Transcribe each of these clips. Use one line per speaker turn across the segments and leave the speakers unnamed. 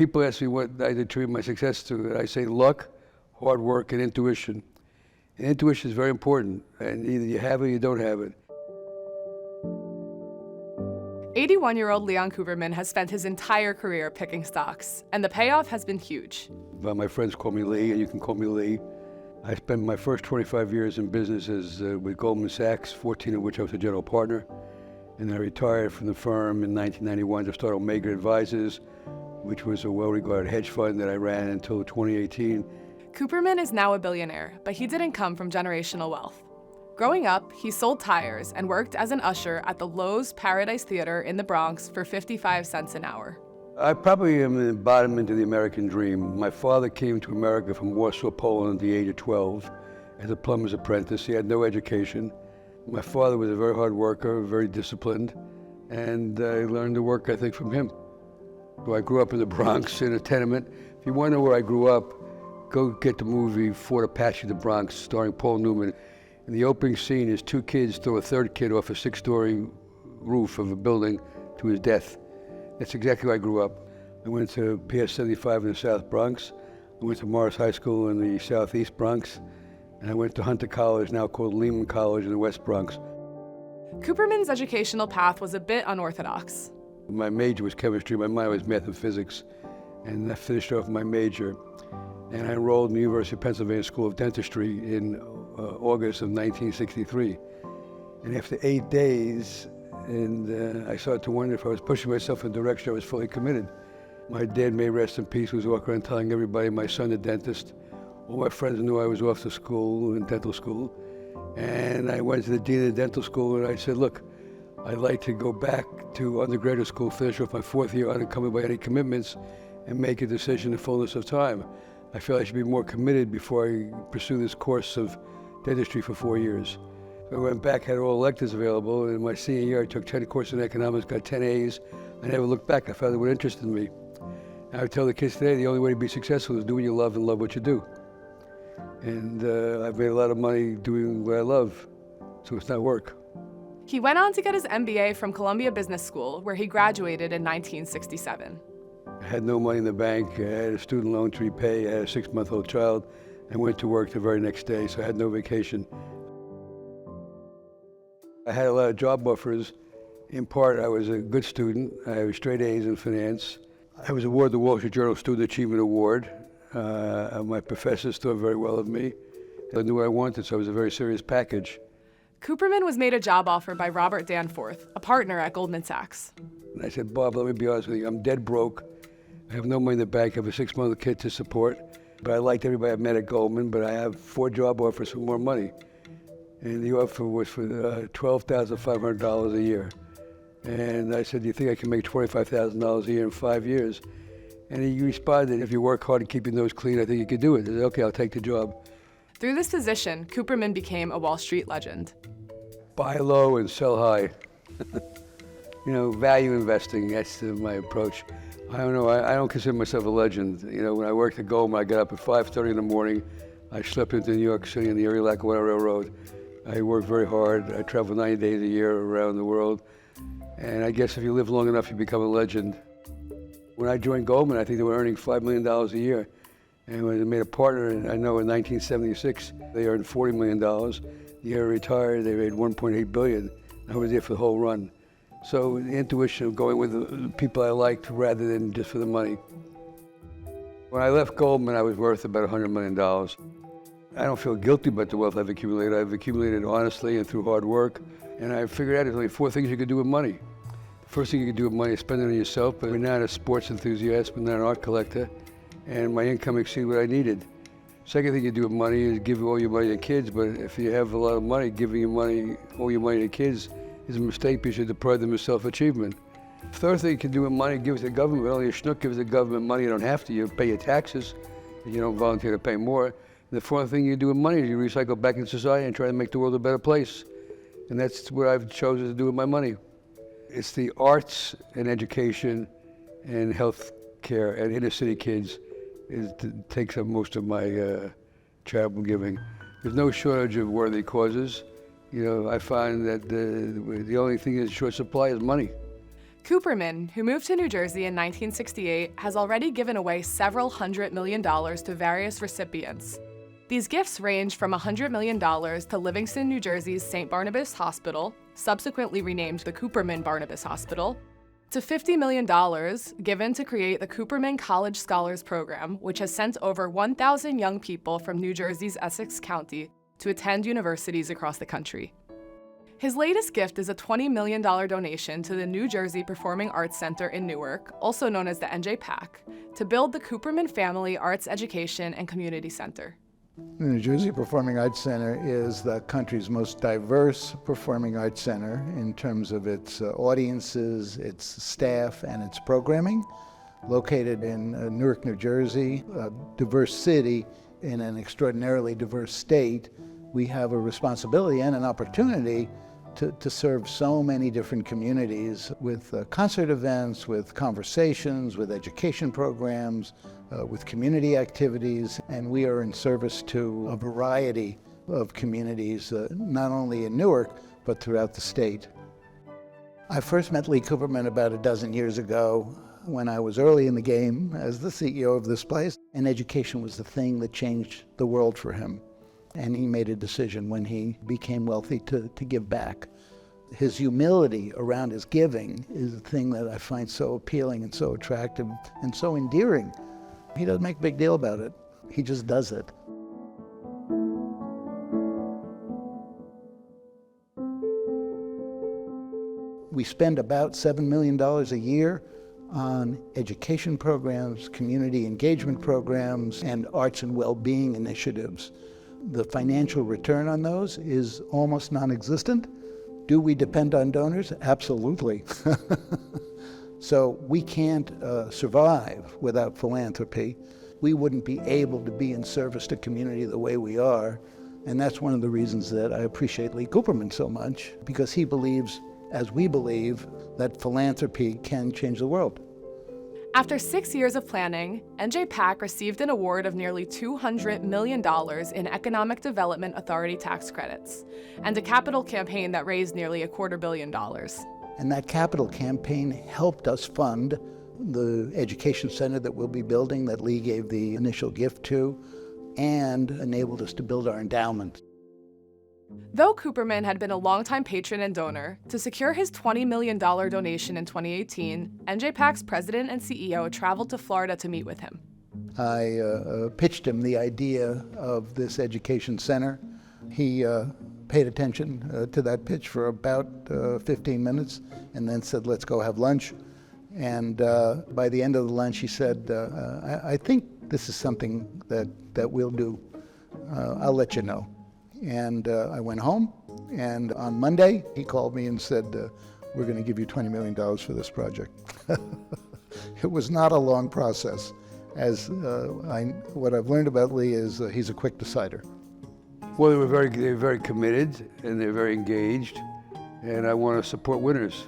people ask me what I attribute my success to, I say luck, hard work, and intuition. And intuition is very important, and either you have it or you don't have it.
81-year-old Leon Cooperman has spent his entire career picking stocks, and the payoff has been huge.
Well, my friends call me Lee, and you can call me Lee. I spent my first 25 years in business with Goldman Sachs, 14 of which I was a general partner. And then I retired from the firm in 1991 to start Omega Advisors, which was a well-regarded hedge fund that I ran until 2018.
Cooperman is now a billionaire, but he didn't come from generational wealth. Growing up, he sold tires and worked as an usher at the Lowe's Paradise Theater in the Bronx for 55 cents an hour.
I probably am an embodiment of the American dream. My father came to America from Warsaw, Poland at the age of 12 as a plumber's apprentice. He had no education. My father was a very hard worker, very disciplined, and I learned to work ethic from him. So I grew up in the Bronx in a tenement. If you want to know where I grew up, go get the movie Fort Apache, the Bronx, starring Paul Newman. And the opening scene is two kids throw a third kid off a 6-story roof of a building to his death. That's exactly where I grew up. I went to PS 75 in the South Bronx. I went to Morris High School in the Southeast Bronx. And I went to Hunter College, now called Lehman College in the West Bronx.
Cooperman's educational path was a bit unorthodox.
My major was chemistry, my minor was math and physics. And I finished off my major. And I enrolled in the University of Pennsylvania School of Dentistry in August of 1963. And after 8 days, I started to wonder if I was pushing myself in a direction I was fully committed. My dad, may rest in peace, was walking around telling everybody my son's a dentist. All my friends knew I was off to school, in dental school. And I went to the dean of the dental school and I said, look, I'd like to go back to undergraduate school, finish off my 4th year unencumbered by any commitments, and make a decision in fullness of time. I feel I should be more committed before I pursue this course of dentistry for 4 years. So I went back, had all electives available, and in my senior year I took 10 courses in economics, got 10 A's. I never looked back. I found it what interested me. I would tell the kids today, the only way to be successful is do what you love and love what you do. And I've made a lot of money doing what I love, so it's not work.
He went on to get his MBA from Columbia Business School, where he graduated in 1967.
I had no money in the bank. I had a student loan to repay. I had a 6-month-old child. I went to work the very next day, so I had no vacation. I had a lot of job offers. In part, I was a good student. I had straight A's in finance. I was awarded the Wall Street Journal Student Achievement Award. My professors thought very well of me. I knew what I wanted, so it was a very serious package.
Cooperman was made a job offer by Robert Danforth, a partner at Goldman Sachs.
And I said, Bob, let me be honest with you. I'm dead broke. I have no money in the bank. I have a 6-month kid to support. But I liked everybody I met at Goldman, but I have 4 job offers for more money. And the offer was for $12,500 a year. And I said, do you think I can make $25,000 a year in 5 years? And he responded, if you work hard and keep your nose clean, I think you can do it. I said, okay, I'll take the job.
Through this position, Cooperman became a Wall Street legend.
Buy low and sell high. You know, value investing, that's my approach. I don't know, I don't consider myself a legend. You know, when I worked at Goldman, I got up at 5:30 in the morning. I slept into New York City on the Erie Lackawanna Railroad. I worked very hard. I traveled 90 days a year around the world. And I guess if you live long enough, you become a legend. When I joined Goldman, I think they were earning $5 million a year. And when they made a partner, I know in 1976, they earned $40 million. The year I retired, they made $1.8 billion. I was there for the whole run. So the intuition of going with the people I liked rather than just for the money. When I left Goldman, I was worth about $100 million. I don't feel guilty about the wealth I've accumulated. I've accumulated honestly and through hard work. And I figured out there's only 4 things you can do with money. The first thing you can do with money is spend it on yourself, but I'm not a sports enthusiast, but not an art collector. And my income exceeded what I needed. Second thing you do with money is give all your money to kids, but if you have a lot of money, giving all your money to kids is a mistake because you deprive them of self-achievement. Third thing you can do with money, give it to the government. Only a schnook gives the government money. You don't have to. You pay your taxes. You don't volunteer to pay more. And the fourth thing you do with money is you recycle back in society and try to make the world a better place. And that's what I've chosen to do with my money. It's the arts and education and health care and inner city kids takes up most of my charitable giving. There's no shortage of worthy causes. You know, I find that the only thing in short supply is money.
Cooperman, who moved to New Jersey in 1968, has already given away several $100 million to various recipients. These gifts range from $100 million to Livingston, New Jersey's St. Barnabas Hospital, subsequently renamed the Cooperman Barnabas Hospital, to $50 million given to create the Cooperman College Scholars Program, which has sent over 1,000 young people from New Jersey's Essex County to attend universities across the country. His latest gift is a $20 million donation to the New Jersey Performing Arts Center in Newark, also known as the NJPAC, to build the Cooperman Family Arts Education and Community Center.
The New Jersey Performing Arts Center is the country's most diverse performing arts center in terms of its audiences, its staff, and its programming. Located in Newark, New Jersey, a diverse city in an extraordinarily diverse state, we have a responsibility and an opportunity to serve so many different communities with concert events, with conversations, with education programs, with community activities, and we are in service to a variety of communities, not only in Newark, but throughout the state. I first met Lee Cooperman about a dozen years ago when I was early in the game as the CEO of this place, and education was the thing that changed the world for him. And he made a decision when he became wealthy to give back. His humility around his giving is the thing that I find so appealing and so attractive and so endearing. He doesn't make a big deal about it. He just does it. We spend about $7 million a year on education programs, community engagement programs, and arts and well-being initiatives. The financial return on those is almost non-existent. Do we depend on donors? Absolutely. So we can't survive without philanthropy. We wouldn't be able to be in service to community the way we are. And that's one of the reasons that I appreciate Lee Cooperman so much, because he believes, as we believe, that philanthropy can change the world.
After 6 years of planning, NJPAC received an award of nearly $200 million in Economic Development Authority tax credits, and a capital campaign that raised nearly $250 million.
And that capital campaign helped us fund the education center that we'll be building, that Lee gave the initial gift to, and enabled us to build our endowment.
Though Cooperman had been a longtime patron and donor, to secure his $20 million donation in 2018, NJPAC's president and CEO traveled to Florida to meet with him.
I pitched him the idea of this education center. He paid attention to that pitch for about 15 minutes and then said, let's go have lunch. And by the end of the lunch, he said, I think this is something that we'll do. I'll let you know. And I went home, and on Monday, he called me and said, we're going to give you $20 million for this project. It was not a long process. What I've learned about Lee is he's a quick decider.
Well, they were very committed, and they're very engaged, and I want to support winners.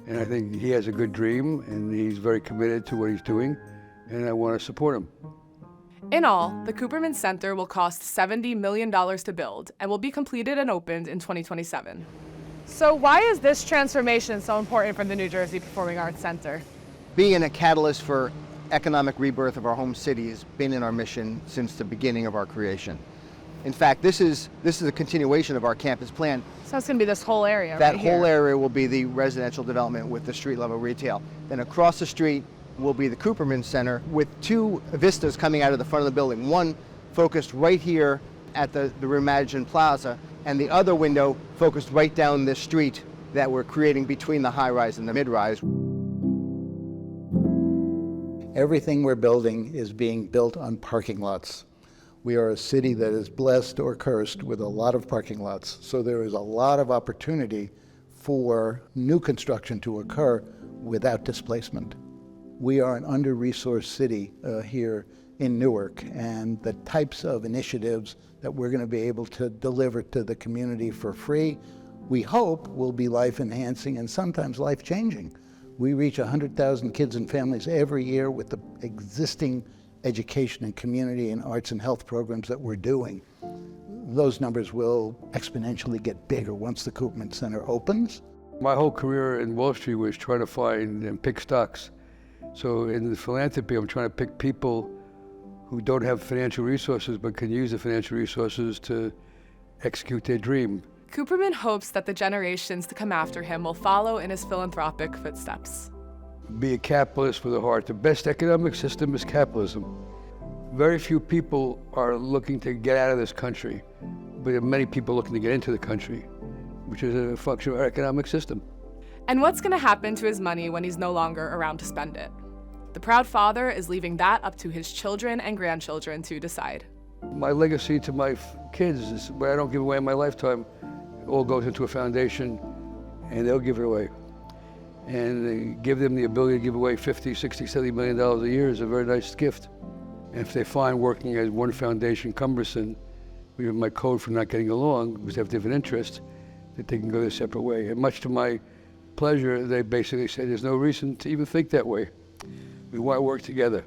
And I think he has a good dream, and he's very committed to what he's doing, and I want to support him.
In all, the Cooperman Center will cost $70 million to build and will be completed and opened in 2027. So why is this transformation so important for the New Jersey Performing Arts Center?
Being a catalyst for economic rebirth of our home city has been in our mission since the beginning of our creation. In fact, this is a continuation of our campus plan.
So it's going to be this whole area
That
right here.
whole area will be the residential development with the street level retail. Then across the street will be the Cooperman Center with two vistas coming out of the front of the building. One focused right here at the reimagined plaza, and the other window focused right down this street that we're creating between the high-rise and the mid-rise.
Everything we're building is being built on parking lots. We are a city that is blessed or cursed with a lot of parking lots, so there is a lot of opportunity for new construction to occur without displacement. We are an under-resourced city here in Newark, and the types of initiatives that we're going to be able to deliver to the community for free, we hope will be life-enhancing and sometimes life-changing. We reach 100,000 kids and families every year with the existing education and community and arts and health programs that we're doing. Those numbers will exponentially get bigger once the Cooperman Center opens.
My whole career in Wall Street was trying to find and pick stocks. So in the philanthropy, I'm trying to pick people who don't have financial resources but can use the financial resources to execute their dream.
Cooperman hopes that the generations to come after him will follow in his philanthropic footsteps.
Be a capitalist with a heart. The best economic system is capitalism. Very few people are looking to get out of this country, but there are many people looking to get into the country, which is a function of our economic system.
And what's going to happen to his money when he's no longer around to spend it? The proud father is leaving that up to his children and grandchildren to decide.
My legacy to my kids is what I don't give away in my lifetime. It all goes into a foundation, and they'll give it away. And give them the ability to give away $50, $60, $70 million a year is a very nice gift. And if they find working as one foundation cumbersome, we have my code for not getting along, because they have different interests, that they can go their separate way. And much to my pleasure, they basically say there's no reason to even think that way. We want to work together.